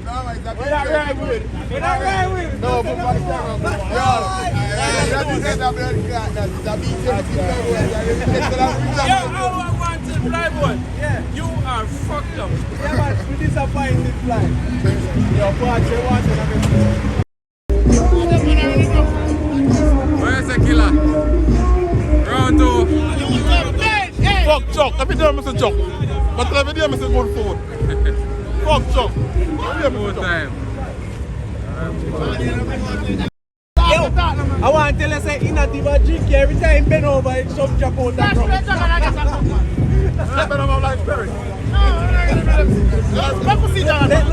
We're not right with it. We're not right with it. No, but what is that? Yo, I want to fly boy. Yeah. You are fucked up. Yeah, man, we disappoint this flight. Yo, watch it. Where's the killer? Round 2. Fuck Chuck. Every day I say Chuck. But every day I say good food. Fuck Chuck. Good time. Yo, I want to tell you say in a diva drink every time bend over and some jump out that room. Step on my life spirit.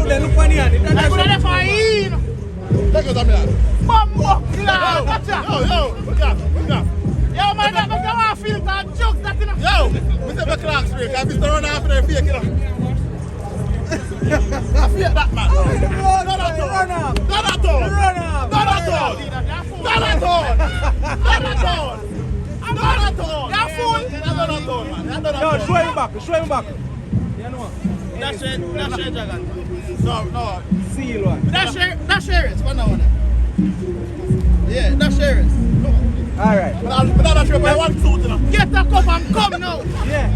They look funny at it. That's what I'm fine. Take us up here. Yo, man, I'm going to feel that jokes that enough. Yo, we say the clock straight. I'm just running after the fake, you know. I feel that, man. Not at all. Not at all. Not at all. Not at all. Not at all. Not at all. You're fool. Not at all, man. Yo, show him back. Show him back. You know what? That's it, Dragon. No. Seal one. That's Sherris. One now. Yeah, that's Sherris. Alright. But I'm not sure if I want to. Get the cup and come now. Yeah.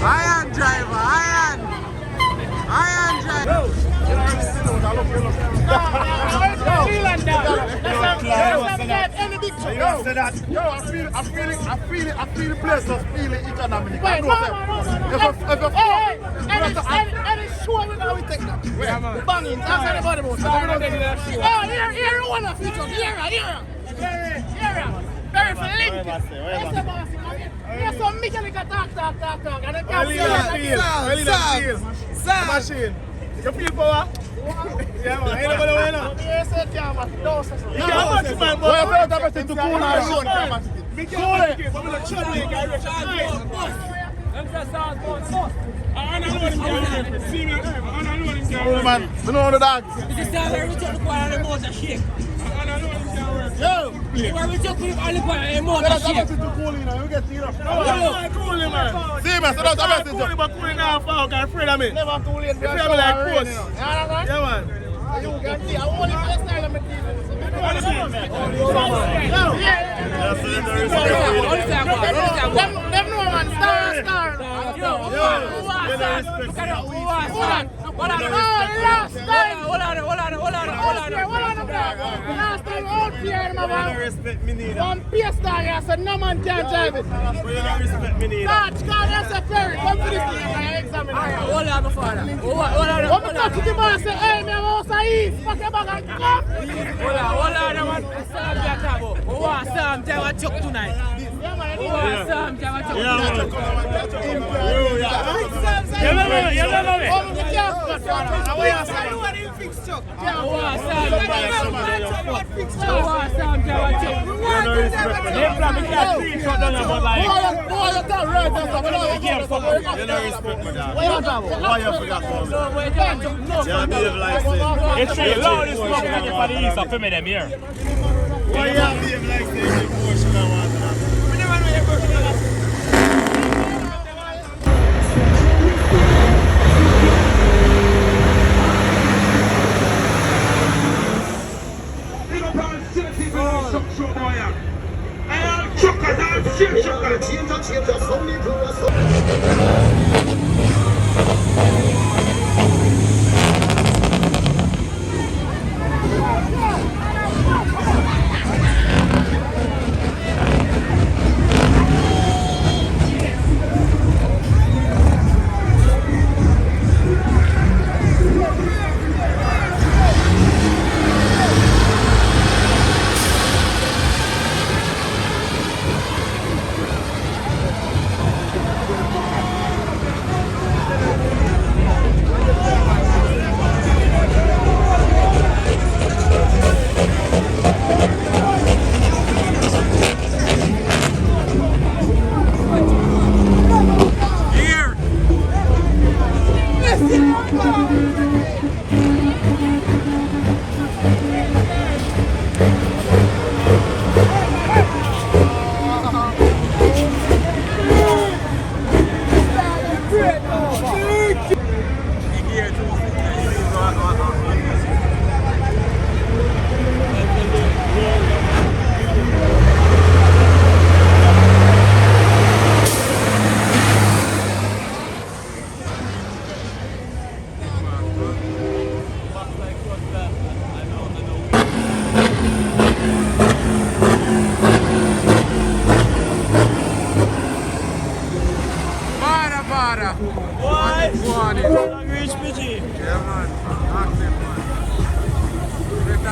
Iron driver. I feel the place of feeling economic. Any show we now we take that. Banging, that's anybody about. Oh, here one of features. Here. Very link. Here's some mechanical talk. And then can't see machine. You feel power? Yeah, man. Ain't nobody way now. Yes, I can, man. How much, man? What about everything to cool our zone? Cool it. Man, we know the dogs. Yo! Where we took with all the motor shake. You get see enough. Cooling, man. See, man, so that's the best. Cooling, but cooling now, fuck, I'm afraid of me. Never too late. You feel me like coast. Yeah, man. You can see, I want to play style of my TV. Them know, man. Star. Last time out here, man. Respect me neither. One PS star here, so no man can drive it. But you don't respect me neither. Nah, that's a ferry. Come to this thing and examine it. Hold on, my father. When we talk to the man and say, hey, me have a house of East. Fuck your bag and come. Hold on, man. Who wants Sam to have a chuck tonight? Who wants Sam to have a chuck tonight? You know me. It's the loudest smoke for the east of them here. Why you have them like this? We never know your version of that.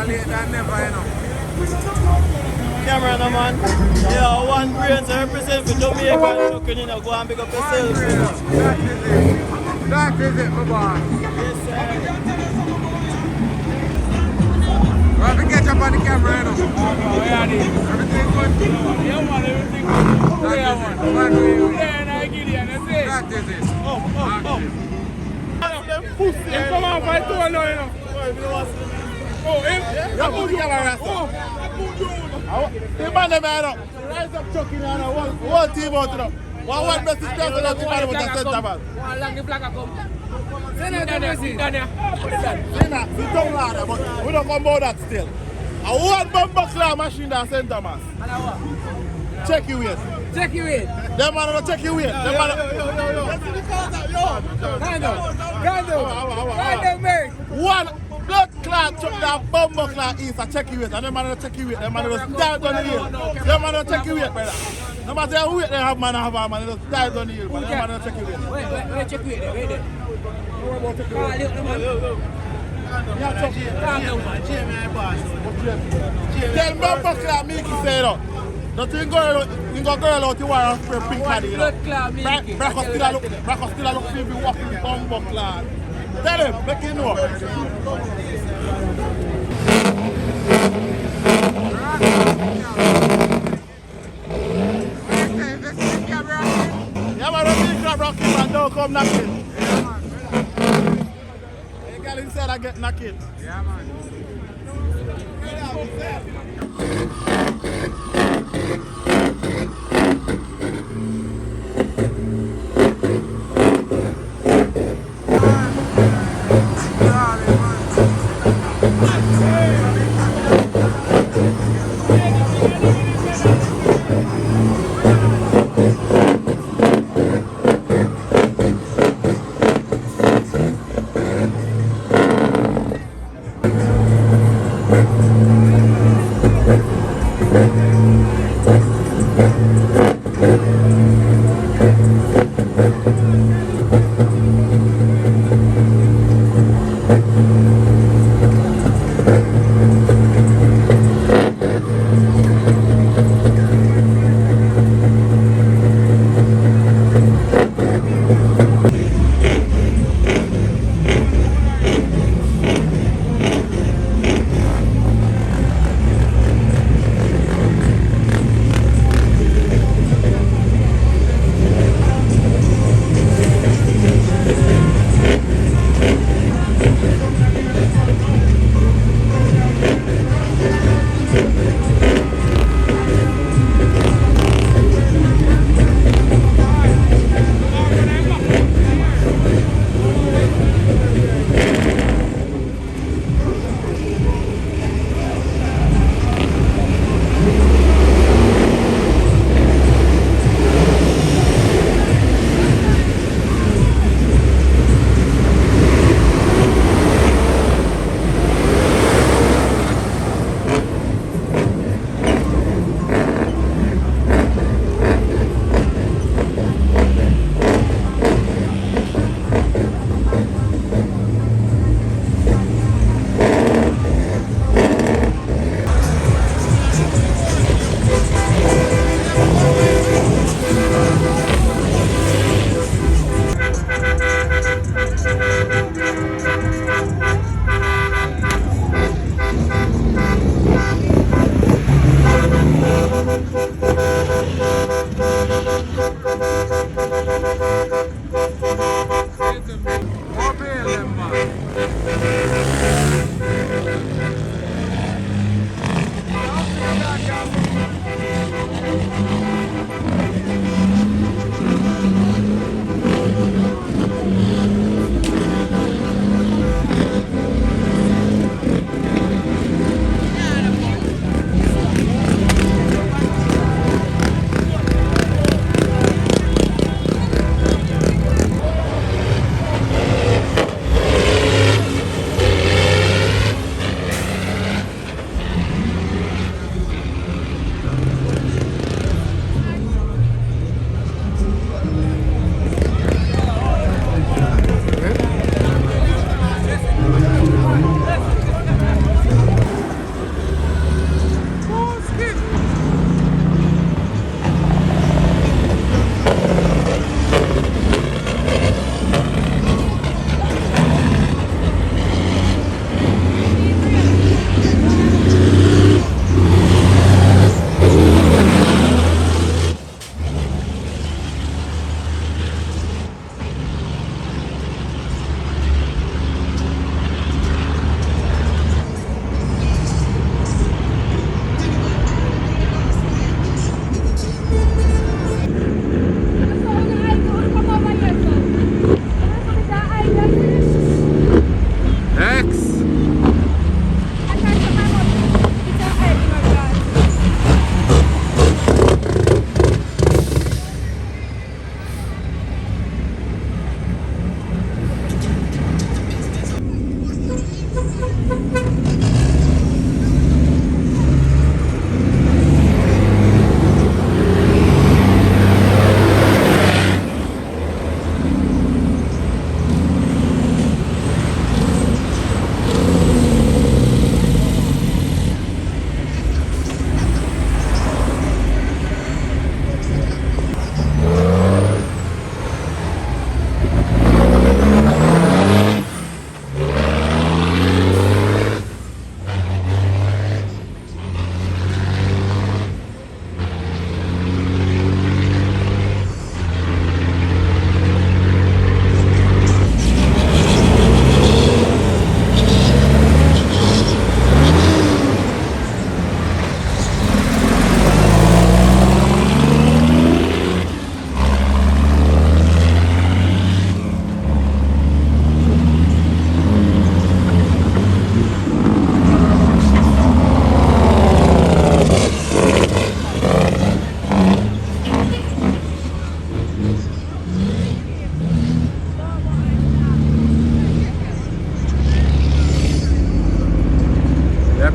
better late than never, you know. Camera no man. Yeah, one brain to represent for Jamaican Trucking, you know, go and pick up yourself. That is it. That is it, my boy. Yes, sir. We have to catch up on the camera, you know. Yeah, Everything good? yeah, man, everything good. That is it. One way. Yeah, and I get it, and that's it. That is it. Come on, fight to one now, you know. Oh, him? Yeah, put the camera. The man them here, rise up trucking and one team out now. One message down to the man with the center man. One long the flag come. Send it down here. We don't ladder, but we don't come about that still. A one bumper claw machine that center man. Check your weight. Check your weight. Them man don't check your weight. Them man. One blood clot took that bumper clot east and check your weight. And them man don't check your weight. Them man just dive down the hill. Them man don't check your weight, brother. No matter how weight they have, man, they just dive down the hill. But them man don't check your weight. Wait, check your weight. Wait there. Tell bumper clot Meiki say no. Nothing go girl out the wire and spray pink paddy, you know. Braco still look for me walking bumper clot. Tell him, make him know. Yeah, man, don't be crab rocking, man. Don't come knocking. The girl inside I get knocking. Yeah, man.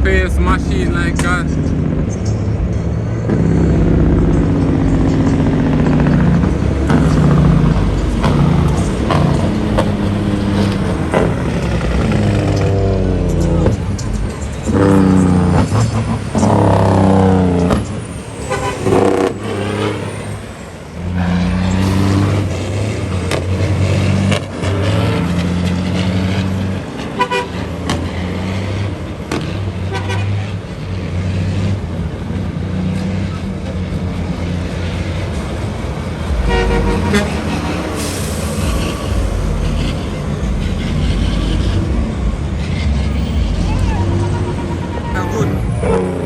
Pace machine like that. Good.